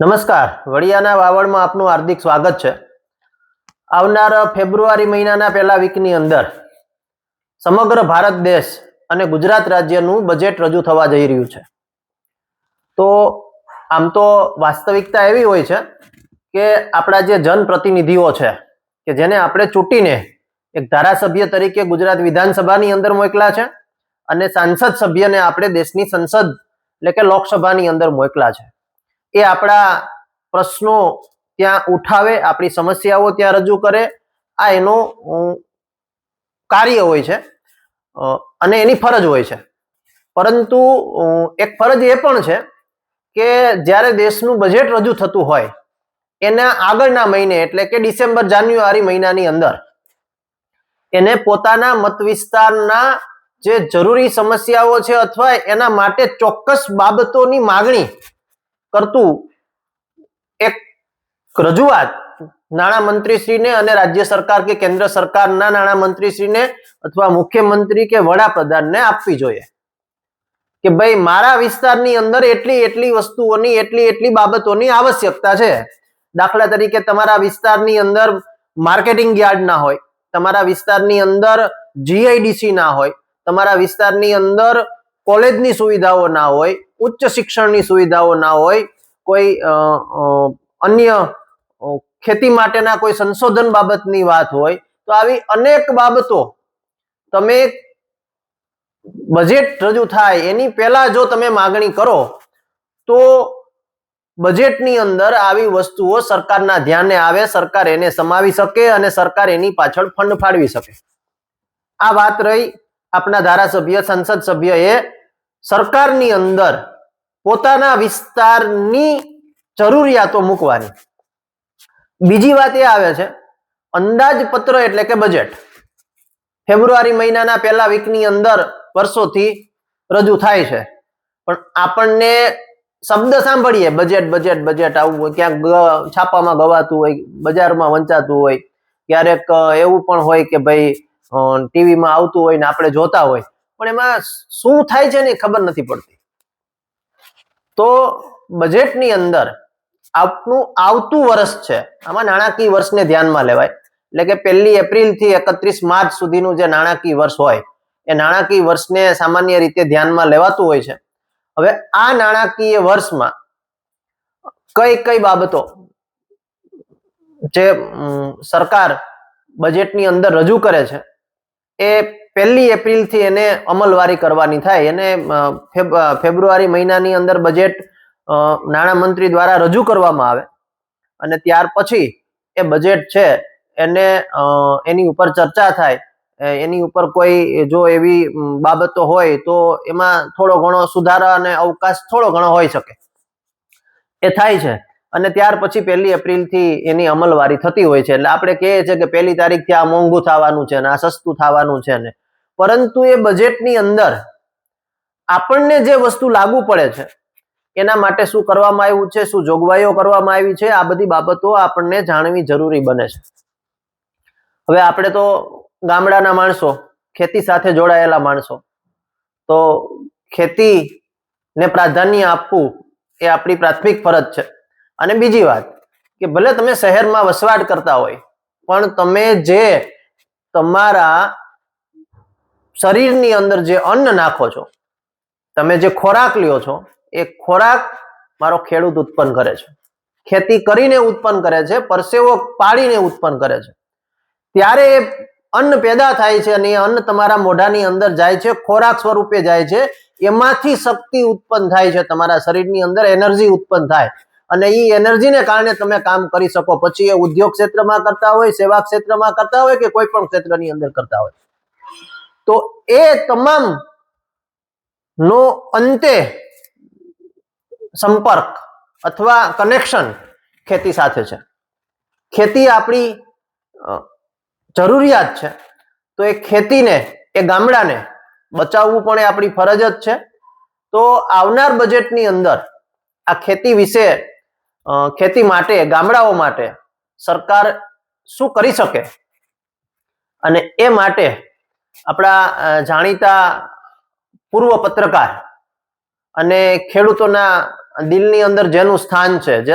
નમસ્કાર, વડિયાના વાવડમાં આપનું હાર્દિક સ્વાગત છે। આવનાર ફેબ્રુઆરી મહિનાના પહેલા વીકની અંદર સમગ્ર ભારત દેશ અને ગુજરાત રાજ્યનું બજેટ રજૂ થવા જઈ રહ્યું છે। તો આમ તો વાસ્તવિકતા એવી હોય છે કે આપણા જે જનપ્રતિનિધિઓ છે કે જેને આપણે ચૂંટીને એક ધારાસભ્ય તરીકે ગુજરાત વિધાનસભાની અંદર મોકલા છે અને સાંસદ સભ્યને આપણે દેશની સંસદ એટલે કે લોકસભાની અંદર મોકલા છે। એ આપણા પ્રશ્નો ત્યાં ઉઠાવે, આપણી સમસ્યાઓ ત્યાં રજૂ કરે, આ એનું કાર્ય હોય છે અને એની ફરજ હોય છે। પરંતુ એક ફરજ એ પણ છે કે જ્યારે દેશનું બજેટ રજૂ થતું હોય એના આગળના મહિને એટલે કે ડિસેમ્બર જાન્યુઆરી મહિનાની અંદર એને પોતાના મત વિસ્તારના જે જરૂરી સમસ્યાઓ છે અથવા એના માટે ચોક્કસ બાબતોની માગણી કરતું એક રજૂઆત નાણામંત્રીશ્રીને અને રાજ્ય સરકાર કે કેન્દ્ર સરકારના નાણામંત્રીશ્રીને અથવા મુખ્યમંત્રી કે વડાપ્રધાનને આપવી જોઈએ કે ભાઈ મારા વિસ્તારની અંદર એટલી વસ્તુઓની એટલી બાબતોની આવશ્યકતા છે। દાખલા તરીકે તમારા વિસ્તારની અંદર માર્કેટિંગ યાર્ડ ના હોય, તમારા વિસ્તારની અંદર જીઆઈડીસી ના હોય, તમારા વિસ્તારની અંદર કોલેજની સુવિધાઓ ના હોય, ઉચ્ચ શિક્ષણની સુવિધાઓ ના હોય, કોઈ અન્ય ખેતી માટેના કોઈ સંશોધન બાબતની વાત હોય, તો આવી અનેક બાબતો તમે બજેટ રજૂ થાય એની પહેલા જો તમે માગણી કરો તો બજેટની અંદર આવી વસ્તુઓ સરકારના ધ્યાને આવે, સરકાર એને સમાવી શકે અને સરકાર એની પાછળ ફંડ ફાળવી શકે। આ વાત રહી આપણા ધારાસભ્ય સંસદ સભ્યએ સરકારની અંદર પોતાના વિસ્તારની જરૂરિયાતો મૂકવાની। બીજી વાત એ આવે છે અંદાજપત્ર એટલે કે બજેટ ફેબ્રુઆરી મહિનાના પહેલા વીકની અંદર વર્ષોથી રજૂ થાય છે, પણ આપણને શબ્દ સાંભળીએ બજેટ બજેટ બજેટ આવું હોય, ક્યાંક છાપામાં ગવાતું હોય, બજારમાં વંચાતું હોય, ક્યારેક એવું પણ હોય કે ભાઈ ટીવીમાં આવતું હોય ને આપણે જોતા હોય, પણ એમાં શું થાય છે ને ખબર નથી પડતી। તો બજેટની અંદર આપનું આવતું વર્ષ છે, આમાં નાણાકીય વર્ષને ધ્યાનમાં લેવાય, એટલે કે 1 એપ્રિલથી 31 માર્ચ સુધીનું જે નાણાકીય વર્ષ હોય એ નાણાકીય વર્ષને સામાન્ય રીતે ધ્યાનમાં લેવાતું હોય છે। હવે આ નાણાકીય વર્ષમાં કઈ બાબતો જે સરકાર બજેટની અંદર રજૂ કરે છે એ 1 એપ્રિલથી એને અમલવારી કરવાની થાય, એને ફેબ્રુઆરી મહિનાની અંદર બજેટ નાણામંત્રી દ્વારા રજૂ કરવામાં આવે અને ત્યાર પછી એ બજેટ છે એને એની ઉપર ચર્ચા થાય, એની ઉપર કોઈ જો એવી બાબતો હોય તો એમાં થોડો ઘણો સુધારા અને અવકાશ થોડો ઘણો હોઈ શકે, એ થાય છે અને ત્યાર પછી 1 એપ્રિલથી એની અમલવારી થતી હોય છે। એટલે આપણે કહીએ છીએ કે 1 તારીખથી આ મોંઘું થવાનું છે ને આ સસ્તું થવાનું છે ને, પરંતુ એ બજેટની અંદર આપણને જે વસ્તુ લાગુ પડે છે એના માટે શું કરવામાં આવ્યું છે, શું જોગવાઈઓ કરવામાં આવી છે, આ બધી બાબતો આપણને જાણવી જરૂરી બને છે। હવે આપણે તો ગામડાના માણસો, ખેતી સાથે જોડાયેલા માણસો, તો ખેતીને પ્રાધાન્ય આપવું એ આપણી પ્રાથમિક ફરજ છે। અને બીજી વાત કે ભલે તમે શહેરમાં વસવાટ કરતા હોય પણ તમે જે તમારા શરીરની અંદર જે અન્ન નાખો છો, તમે જે ખોરાક લ્યો છો, એ ખોરાક મારો ખેડૂત ઉત્પન્ન કરે છે, ખેતી કરીને ઉત્પન્ન કરે છે, પરસેવો પાડીને ઉત્પન્ન કરે છે, ત્યારે એ અન્ન પેદા થાય છે અને એ અન્ન તમારા મોઢાની અંદર જાય છે, ખોરાક સ્વરૂપે જાય છે, એમાંથી શક્તિ ઉત્પન્ન થાય છે, તમારા શરીરની અંદર એનર્જી ઉત્પન્ન થાય અને એ એનર્જીને કારણે તમે કામ કરી શકો, પછી એ ઉદ્યોગ ક્ષેત્રમાં કરતા હોય, સેવા ક્ષેત્રમાં કરતા હોય કે કોઈ પણ ક્ષેત્રની અંદર કરતા હોય, તો એ તમામ નો અંતે સંપર્ક અથવા કનેક્શન ખેતી સાથે છે। ખેતી આપણી જરૂરિયાત છે, તો એ ખેતીને, એ ગામડાને બચાવવું પણ એ આપણી ફરજ જ છે। તો આવનાર બજેટની અંદર આ ખેતી વિશે, ખેતી માટે, ગામડાઓ માટે સરકાર શું કરી શકે અને એ માટે આપણા જાણીતા પૂર્વ પત્રકાર અને ખેડૂતોના દિલની અંદર જેનું સ્થાન છે, જે